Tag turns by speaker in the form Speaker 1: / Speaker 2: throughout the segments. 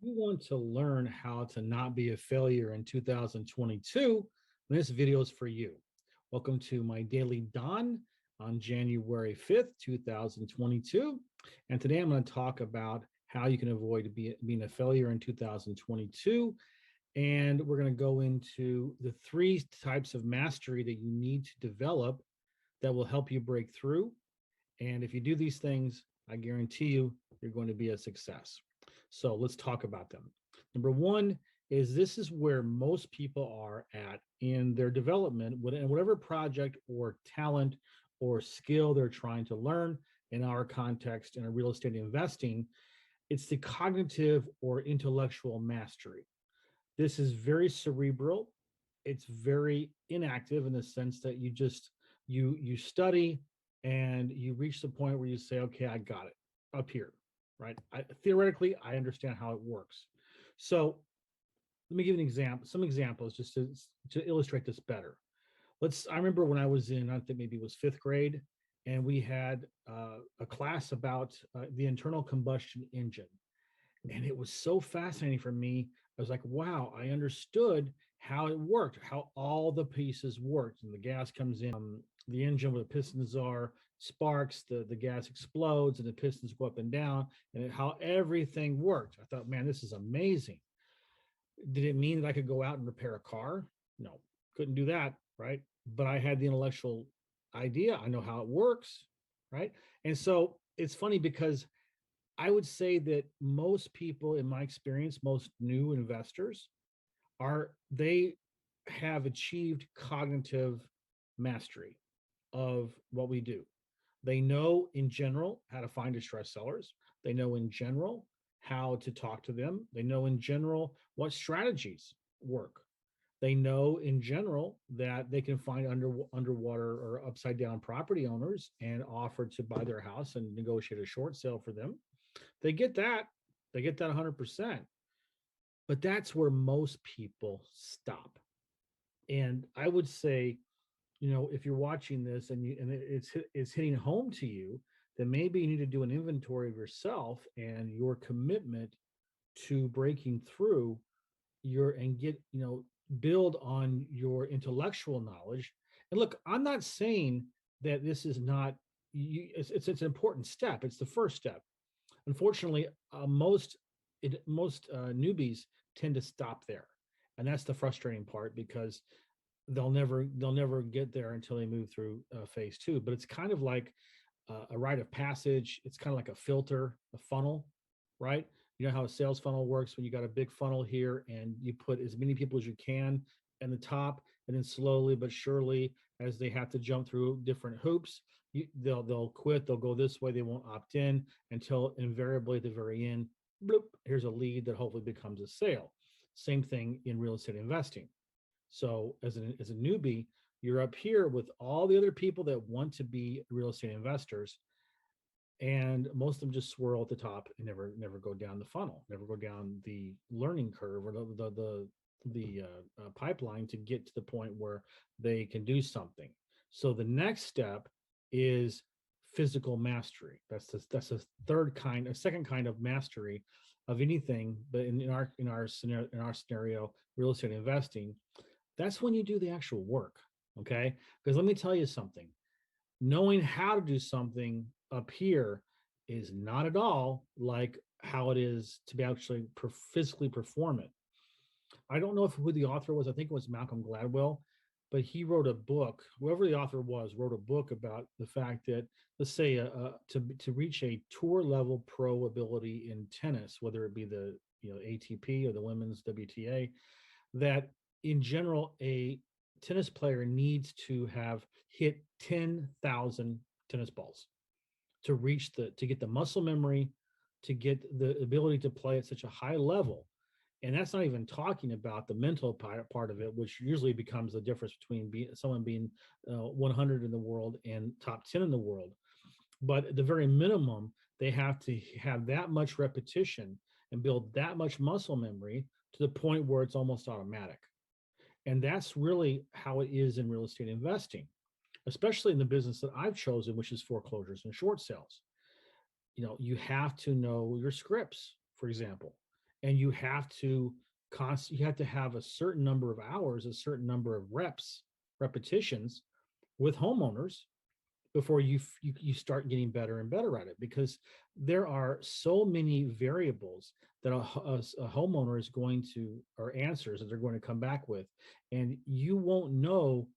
Speaker 1: You want to learn how to not be a failure in 2022, this video is for you. Welcome to my daily Dohn on January 5th, 2022. And today I'm going to talk about how you can avoid being a failure in 2022. And we're going to go into the three types of mastery that you need to develop that will help you break through. And if you do these things, I guarantee you're going to be a success. So let's talk about them. Number one is this is where most people are at in their development, in whatever project or talent or skill they're trying to learn. In our context, in a real estate investing, it's the cognitive or intellectual mastery. This is very cerebral. It's very inactive in the sense that you study and you reach the point where you say, okay, I got it up here, right? Theoretically, I understand how it works. So let me give an example, some examples just to illustrate this better. I remember when I was in, I think maybe it was fifth grade, and we had a class about the internal combustion engine. And it was so fascinating for me. I was like, wow, I understood how it worked, how all the pieces worked. And the gas comes in, the engine where the pistons are, sparks, the gas explodes, and the pistons go up and down, and how everything worked. I thought, man, this is amazing. Did it mean that I could go out and repair a car? No, couldn't do that, right? But I had the intellectual idea. I know how it works, right? And so it's funny because I would say that most people, in my experience, most new investors they have achieved cognitive mastery of what we do. They know in general how to find distressed sellers. They know in general how to talk to them. They know in general what strategies work. They know in general that they can find underwater or upside down property owners and offer to buy their house and negotiate a short sale for them. They get that. They get that 100%. But that's where most people stop. And I would say, if you're watching this and it's hitting home to you, then maybe you need to do an inventory of yourself and your commitment to breaking through build on your intellectual knowledge. And look, I'm not saying that this is not it's an important step. It's the first step. Unfortunately, most newbies tend to stop there, and that's the frustrating part because they'll never get there until they move through phase two. But it's kind of like a rite of passage. It's kind of like a filter, a funnel, right? You know how a sales funnel works when you got a big funnel here and you put as many people as you can in the top, and then slowly but surely, as they have to jump through different hoops, they'll quit. They'll go this way. They won't opt in until invariably at the very end, bloop, here's a lead that hopefully becomes a sale. Same thing in real estate investing. So as a newbie, you're up here with all the other people that want to be real estate investors, and most of them just swirl at the top and never go down the funnel, never go down the learning curve or the pipeline to get to the point where they can do something. So the next step is physical mastery. That's a second kind of mastery of anything. But in our scenario, real estate investing, that's when you do the actual work. Okay, because let me tell you something. Knowing how to do something up here is not at all like how it is to be actually physically perform it. I don't know who the author was. I think it was Malcolm Gladwell, but he wrote a book. Whoever the author was wrote a book about the fact that, let's say, to reach a tour level pro ability in tennis, whether it be the ATP or the women's WTA, that in general a tennis player needs to have hit 10,000 tennis balls to get the muscle memory, to get the ability to play at such a high level. And that's not even talking about the mental part of it, which usually becomes the difference between someone being 100 in the world and top 10 in the world. But at the very minimum, they have to have that much repetition and build that much muscle memory to the point where it's almost automatic. And that's really how it is in real estate investing, especially in the business that I've chosen, which is foreclosures and short sales. You have to know your scripts, for example. and you have to you have to have a certain number of hours, a certain number of repetitions with homeowners before you start getting better and better at it, because there are so many variables that a homeowner is going to, or answers that they're going to come back with, and you won't know.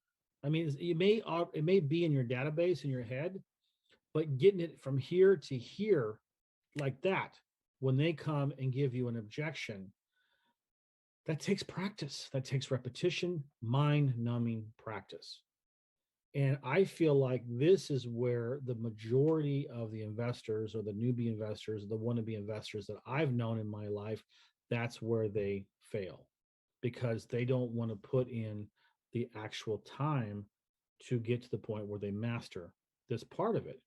Speaker 1: I mean, it may be in your database in your head, but getting it from here to here like that, when they come and give you an objection, that takes practice, that takes repetition, mind numbing practice. And I feel like this is where the majority of the investors, or the newbie investors, the wannabe investors that I've known in my life, that's where they fail, because they don't want to put in the actual time to get to the point where they master this part of it.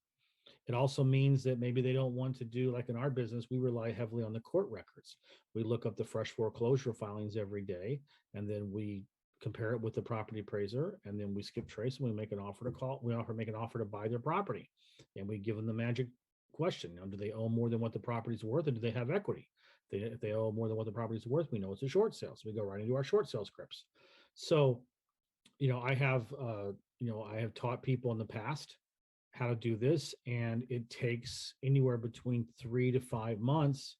Speaker 1: It also means that maybe they don't want to do, like in our business, we rely heavily on the court records. We look up the fresh foreclosure filings every day, and then we compare it with the property appraiser, and then we skip trace and we make an offer to call. We offer make an offer to buy their property, and we give them the magic question: do they owe more than what the property's worth, or do they have equity? If they owe more than what the property's worth, we know it's a short sale, so we go right into our short sale scripts. So, I have taught people in the past how to do this, and it takes anywhere between 3 to 5 months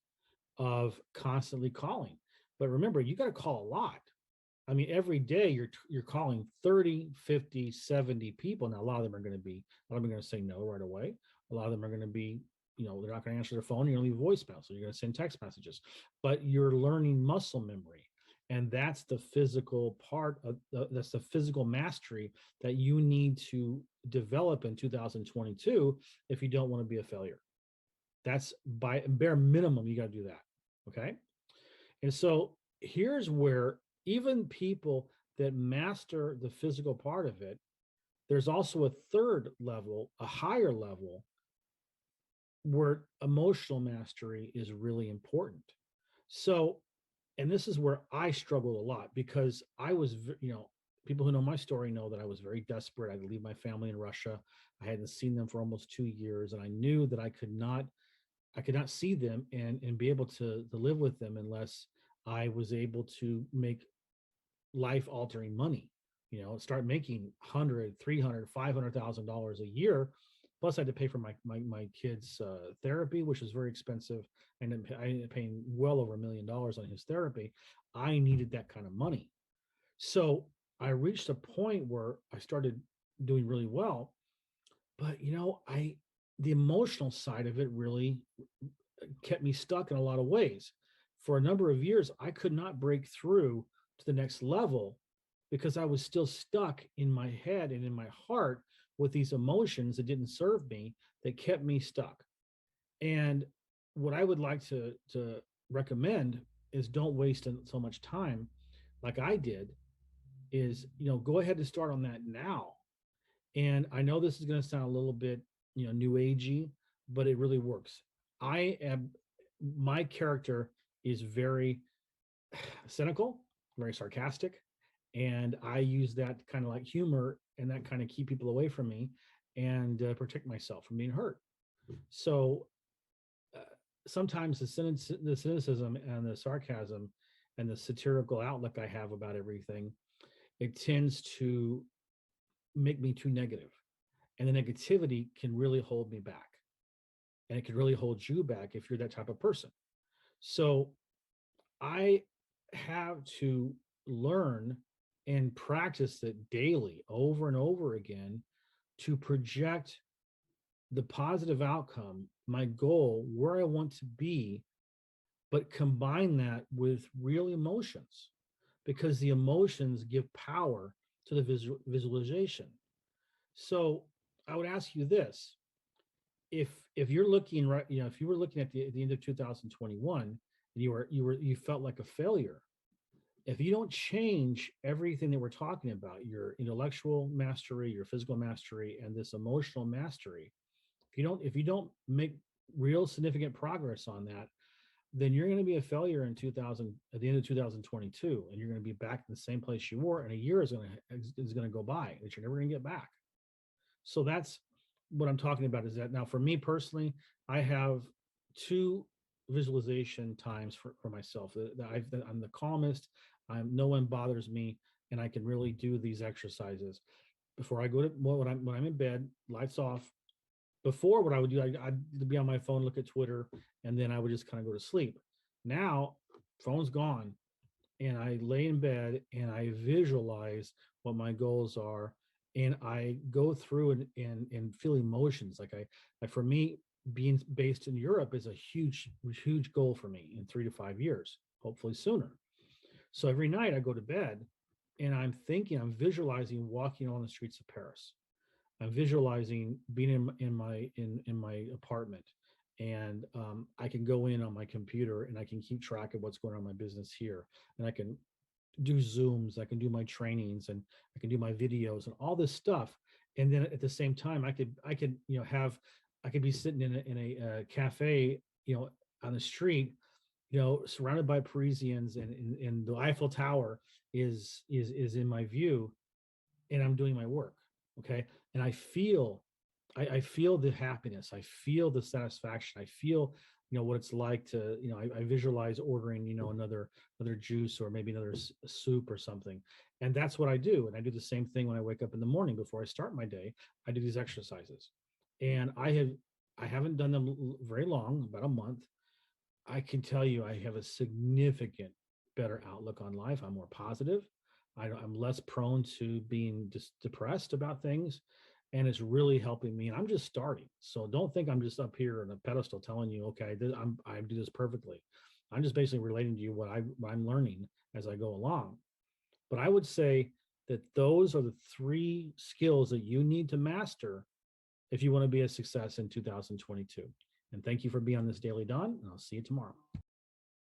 Speaker 1: of constantly calling. But remember, you got to call a lot. I mean, every day you're calling 30, 50, 70 people. Now, a lot of them are going to say no right away. A lot of them are going to be, they're not going to answer their phone. You're going to leave a voicemail. So you're going to send text messages, but you're learning muscle memory. And that's the physical part of that's the physical mastery that you need to develop in 2022 if you don't want to be a failure. That's by bare minimum, you got to do that. Okay. And so here's where even people that master the physical part of it, there's also a third level, a higher level, where emotional mastery is really important. So, and this is where I struggled a lot, because I was, people who know my story know that I was very desperate. I had to leave my family in Russia. I hadn't seen them for almost 2 years, and I knew that I could not see them and be able to live with them unless I was able to make life altering money, start making 100, 300, $500,000 a year. Plus I had to pay for my kids therapy, which was very expensive. And I ended up paying well over $1 million on his therapy. I needed that kind of money. So I reached a point where I started doing really well, but the emotional side of it really kept me stuck in a lot of ways. For a number of years, I could not break through to the next level because I was still stuck in my head and in my heart with these emotions that didn't serve me, that kept me stuck. And what I would like to recommend is, don't waste so much time like I did. Is, go ahead and start on that now. And I know this is going to sound a little bit, new agey, but it really works. My character is very cynical, very sarcastic, and I use that kind of like humor, and that kind of keep people away from me, and protect myself from being hurt. So sometimes the cynicism and the sarcasm and the satirical outlook I have about everything, it tends to make me too negative, and the negativity can really hold me back, and it can really hold you back if you're that type of person. So I have to learn and practice it daily, over and over again, to project the positive outcome, my goal, where I want to be, but combine that with real emotions, because the emotions give power to the visualization. So I would ask you this: if you're looking right, if you were looking at the end of 2021 and you felt like a failure, if you don't change everything that we're talking about, your intellectual mastery, your physical mastery, and this emotional mastery, if you don't make real significant progress on that, then you're going to be a failure at the end of 2022, and you're going to be back in the same place you were, and a year is going to go by that you're never going to get back. So that's what I'm talking about. Is that now, for me personally, I have two visualization times for myself. I'm the calmest. No one bothers me, and I can really do these exercises before I go to when I'm in bed. Lights off. Before, what I would do, I'd be on my phone, look at Twitter, and then I would just kind of go to sleep. Now, phone's gone, and I lay in bed and I visualize what my goals are, and I go through and feel emotions. Like for me, being based in Europe is a huge goal for me in 3 to 5 years, hopefully sooner. So every night I go to bed and I'm visualizing walking on the streets of Paris. I'm visualizing being in my apartment, and I can go in on my computer and I can keep track of what's going on in my business here, and I can do Zooms, I can do my trainings, and I can do my videos and all this stuff. And then at the same time, I could I could be sitting in a cafe, on the street, surrounded by Parisians, and the Eiffel Tower is in my view, and I'm doing my work. Okay. And I feel the happiness. I feel the satisfaction. I feel, what it's like to, I visualize ordering, another juice or maybe another soup or something. And that's what I do. And I do the same thing when I wake up in the morning before I start my day. I do these exercises, and I haven't done them very long, about a month. I can tell you I have a significant better outlook on life. I'm more positive. I'm less prone to being depressed about things, and it's really helping me. And I'm just starting, so don't think I'm just up here on a pedestal telling you, okay, I do this perfectly. I'm just basically relating to you what I'm learning as I go along. But I would say that those are the three skills that you need to master if you want to be a success in 2022. And thank you for being on this Daily Dawn, and I'll see you tomorrow.